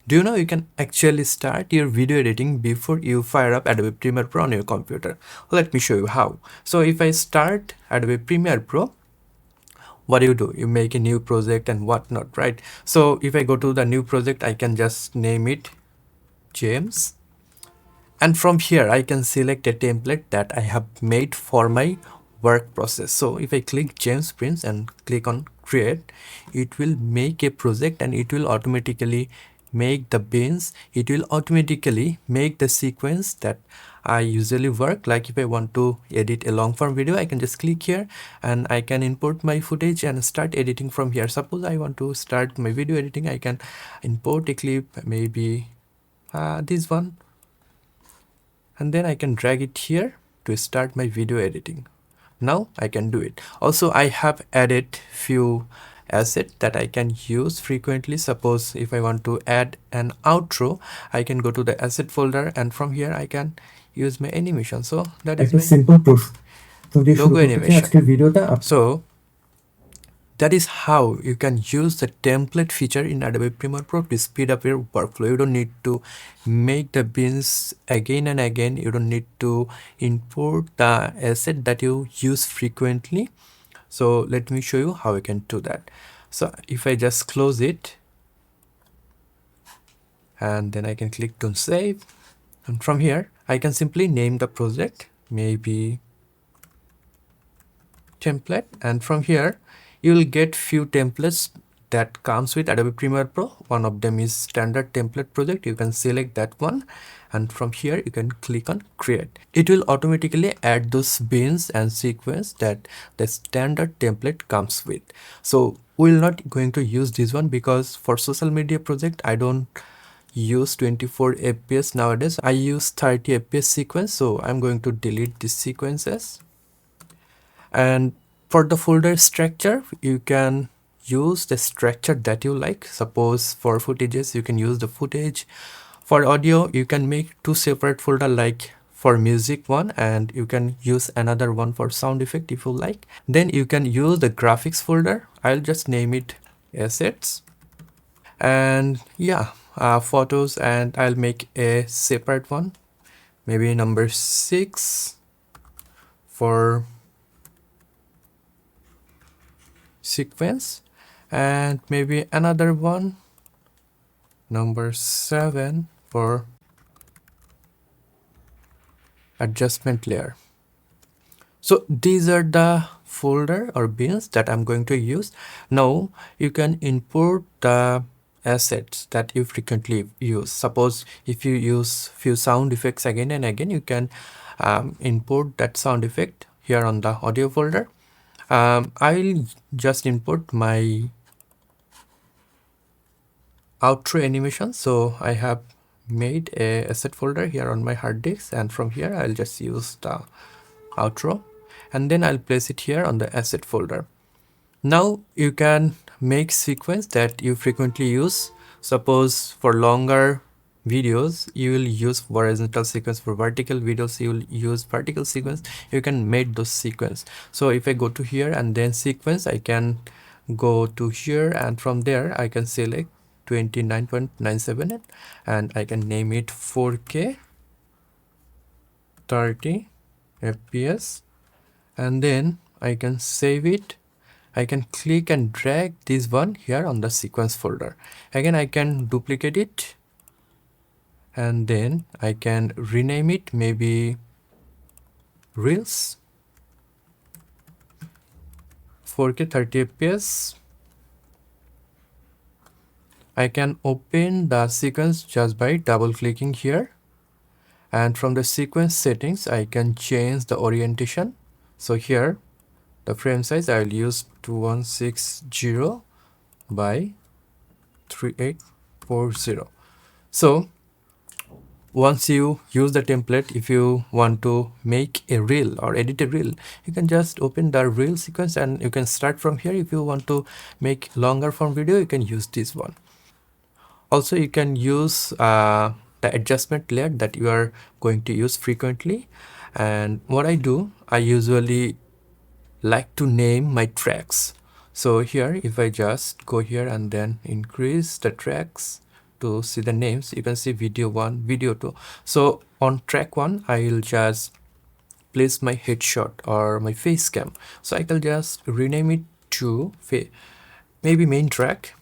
Do you know you can actually start your video editing before you fire up Adobe Premiere Pro on your computer? Let me show you how. So if I start Adobe Premiere Pro, what do? You make a new project and whatnot, right? So if I go to the new project, I can just name it James. And from here, I can select a template that I have made for my work process. So if I click James Prince and click on create, it will make a project and it will automatically make the bins. It will automatically make the sequence that I usually work. Like if I want to edit a long form video, I can just click here and I can import my footage and start editing from here. Suppose I want to start my video editing, I can import a clip, maybe this one, and then I can drag it here to start my video editing. Now I can do it. Also, I have added few assets that I can use frequently. Suppose if I want to add an outro, I can go to the asset folder and from here I can use my animation. So that is my simple proof. logo animation. So that is how you can use the template feature in Adobe Premiere Pro to speed up your workflow. You don't need to make the bins again and again. You don't need to import the asset that you use frequently. So let me show you how you can do that. So if I just close it and then I can click to save, and from here I can simply name the project, maybe template, and from here you will get few templates that comes with Adobe Premiere Pro. One of them is standard template project. You can select that one and from here you can click on create. It will automatically add those bins and sequence that the standard template comes with. So we're not going to use this one because for social media project I don't use 24 fps nowadays. I use 30 fps sequence, so I'm going to delete these sequences. And for the folder structure, you can use the structure that you like. Suppose for footages, you can use the footage. For audio, you can make two separate folder, like for music one, and you can use another one for sound effect if you like. Then you can use the graphics folder. I'll just name it assets. And yeah, photos, and I'll make a separate one, maybe number 6 for sequence, and maybe another one, number 7 for adjustment layer. So these are the folder or bins that I'm going to use. Now you can import the assets that you frequently use. Suppose if you use few sound effects again and again, you can import that sound effect here on the audio folder. I'll just import my outro animation. So I have made a asset folder here on my hard disk, and from here I'll just use the outro and then I'll place it here on the asset folder. Now you can make sequence that you frequently use. Suppose for longer videos you will use horizontal sequence, for vertical videos you will use vertical sequence. You can make those sequence. So if I go to here and then sequence, I can go to here and from there I can select 29.97 and I can name it 4K 30 fps and then I can save it. I can click and drag this one here on the sequence folder. Again, I can duplicate it and then I can rename it, maybe Reels 4K 30 fps. I can open the sequence just by double clicking here, and from the sequence settings I can change the orientation. So here the frame size I'll use 2160 by 3840. So once you use the template, if you want to make a reel or edit a reel, you can just open the reel sequence and you can start from here. If you want to make longer form video, you can use this one. Also, you can use the adjustment layer that you are going to use frequently. And what I do, I usually like to name my tracks. So here, if I just go here and then increase the tracks to see the names, you can see video 1, video 2. So on track 1, I'll just place my headshot or my face cam. So I can just rename it to maybe main track,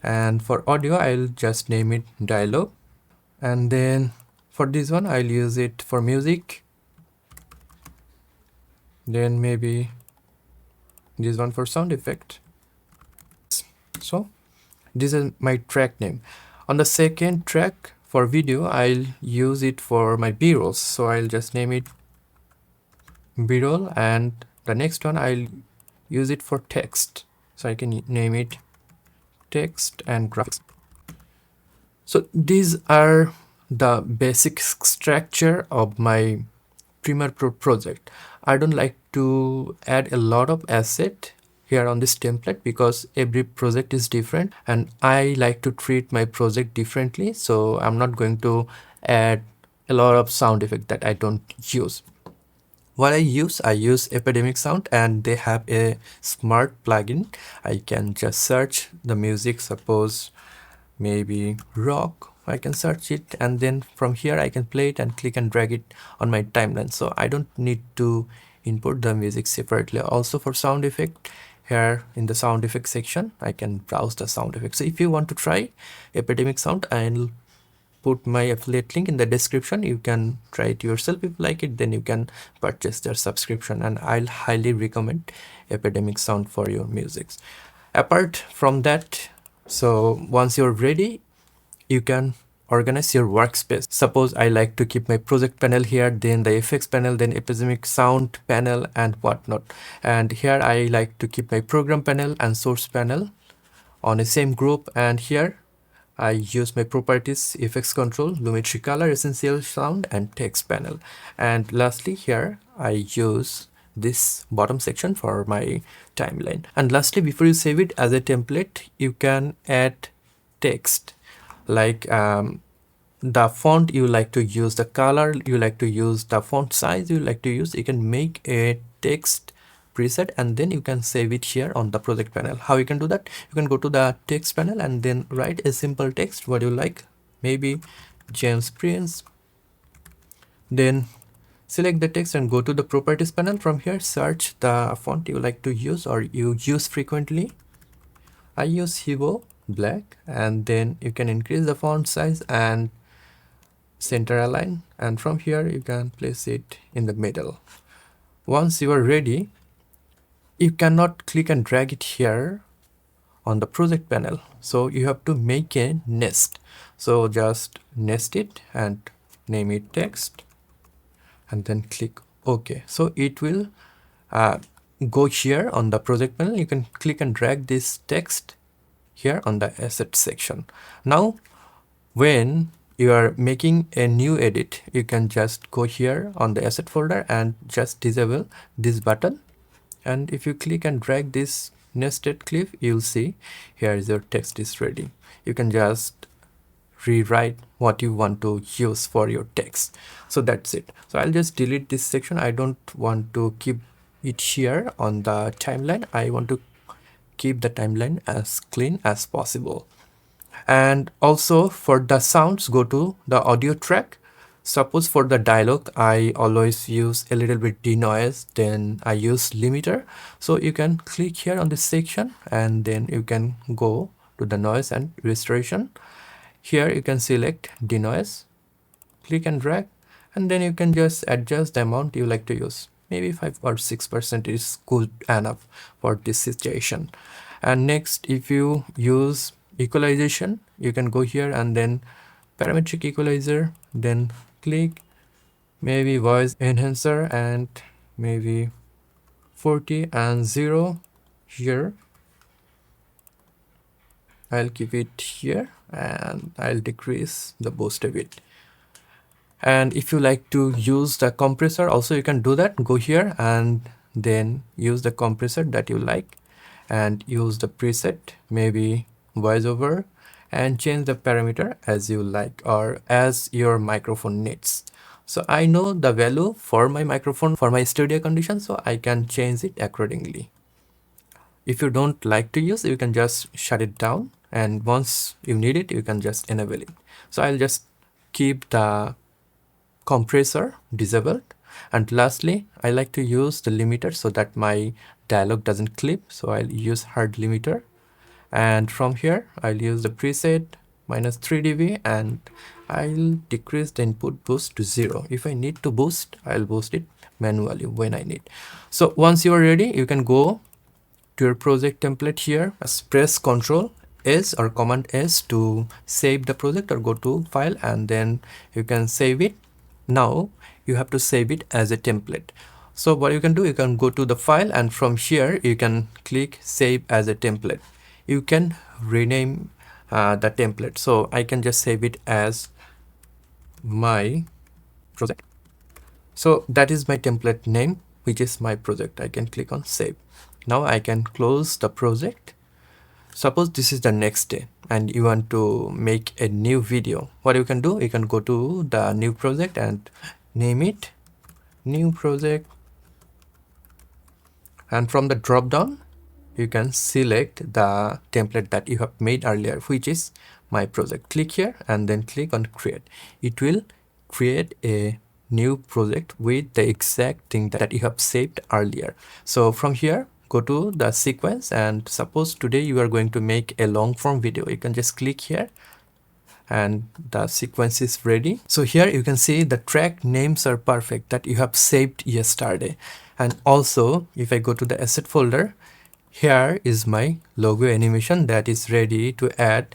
and for audio I'll just name it dialogue, and then for this one I'll use it for music, then maybe this one for sound effect. So this is my track name. On the second track for video, I'll use it for my b-rolls, so I'll just name it b-roll, and the next one I'll use it for text, so I can name it text and graphics. So these are the basic structure of my Premiere Pro project. I don't like to add a lot of asset here on this template because every project is different and I like to treat my project differently, so I'm not going to add a lot of sound effect that I don't use. What I use Epidemic Sound, and they have a smart plugin. I can just search the music, suppose maybe rock, I can search it, and then from here I can play it and click and drag it on my timeline, so I don't need to import the music separately. Also for sound effect, here in the sound effect section I can browse the sound effects. So if you want to try Epidemic Sound, I'll put my affiliate link in the description. You can try it yourself. If you like it, then you can purchase their subscription, and I'll highly recommend Epidemic Sound for your musics. Apart from that, so once you're ready, you can organize your workspace. Suppose I like to keep my project panel here, then the effects panel, then Epidemic Sound panel and whatnot, and here I like to keep my program panel and source panel on the same group, and here I use my properties, effects control, lumetri color, essential sound and text panel. And lastly, here I use this bottom section for my timeline. And lastly, before you save it as a template, you can add text like the font you like to use, the color you like to use, the font size you like to use. You can make a text preset and then you can save it here on the project panel. How you can do that? You can go to the text panel and then write a simple text what you like, maybe James Prince, then select the text and go to the properties panel. From here search the font you like to use or you use frequently. I use Hibo black, and then you can increase the font size and center align, and from here you can place it in the middle. Once you are ready, you cannot click and drag it here on the project panel, so you have to make a nest. So just nest it and name it text and then click OK. So it will go here on the project panel. You can click and drag this text here on the asset section. Now when you are making a new edit, you can just go here on the asset folder and just disable this button, and if you click and drag this nested clip, you'll see here is your text is ready. You can just rewrite what you want to use for your text. So that's it. So I'll just delete this section. I don't want to keep it here on the timeline. I want to keep the timeline as clean as possible. And also for the sounds, go to the audio track. Suppose for the dialogue, I always use a little bit denoise, then I use limiter. So you can click here on this section and then you can go to the noise and restoration. Here you can select denoise, click and drag, and then you can just adjust the amount you like to use. Maybe 5 or 6% is good enough for this situation. And next, if you use equalization, you can go here and then parametric equalizer, then click maybe voice enhancer and maybe 40 and 0 here. I'll keep it here and I'll decrease the boost a bit. And if you like to use the compressor also, you can do that. Go here and then use the compressor that you like and use the preset, maybe voiceover, and change the parameter as you like or as your microphone needs. So I know the value for my microphone for my studio condition, so I can change it accordingly. If you don't like to use, you can just shut it down, and once you need it, you can just enable it. So I'll just keep the compressor disabled. And lastly, I like to use the limiter so that my dialog doesn't clip, so I'll use hard limiter. And from here I'll use the preset -3 dB, and I'll decrease the input boost to 0. If I need to boost, I'll boost it manually when I need. So once you are ready, you can go to your project template here. Press Ctrl S or Command S to save the project, or go to file and then you can save it. Now you have to save it as a template. So what you can do, you can go to the file, and from here you can click save as a template. You can rename the template. So I can just save it as my project. So that is my template name, which is my project. I can click on save. Now I can close the project. Suppose this is the next day and you want to make a new video. What you can do, you can go to the new project and name it new project, and from the drop down you can select the template that you have made earlier, which is my project. Click here and then click on create. It will create a new project with the exact thing that you have saved earlier. So from here, go to the sequence, and suppose today you are going to make a long form video. You can just click here and the sequence is ready. So here you can see the track names are perfect that you have saved yesterday. And also if I go to the asset folder, here is my logo animation that is ready to add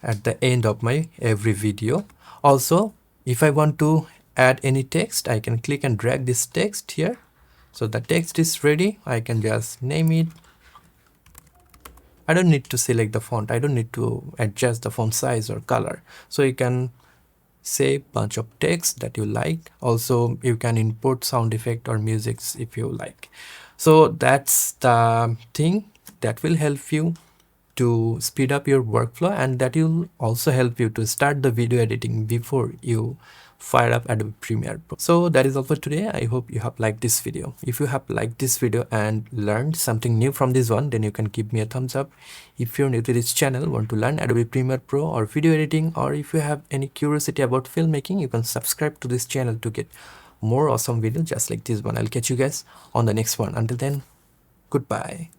at the end of my every video. Also, if I want to add any text, I can click and drag this text here. So the text is ready. I can just name it. I don't need to select the font. I don't need to adjust the font size or color. So you can save bunch of text that you like. Also, you can import sound effect or musics if you like. So that's the thing that will help you to speed up your workflow, and that will also help you to start the video editing before you fire up Adobe Premiere Pro. So that is all for today. I hope you have liked this video. If you have liked this video and learned something new from this one, then you can give me a thumbs up. If you're new to this channel, want to learn Adobe Premiere Pro or video editing, or if you have any curiosity about filmmaking, you can subscribe to this channel to get more awesome videos just like this one. I'll catch you guys on the next one. Until then, goodbye.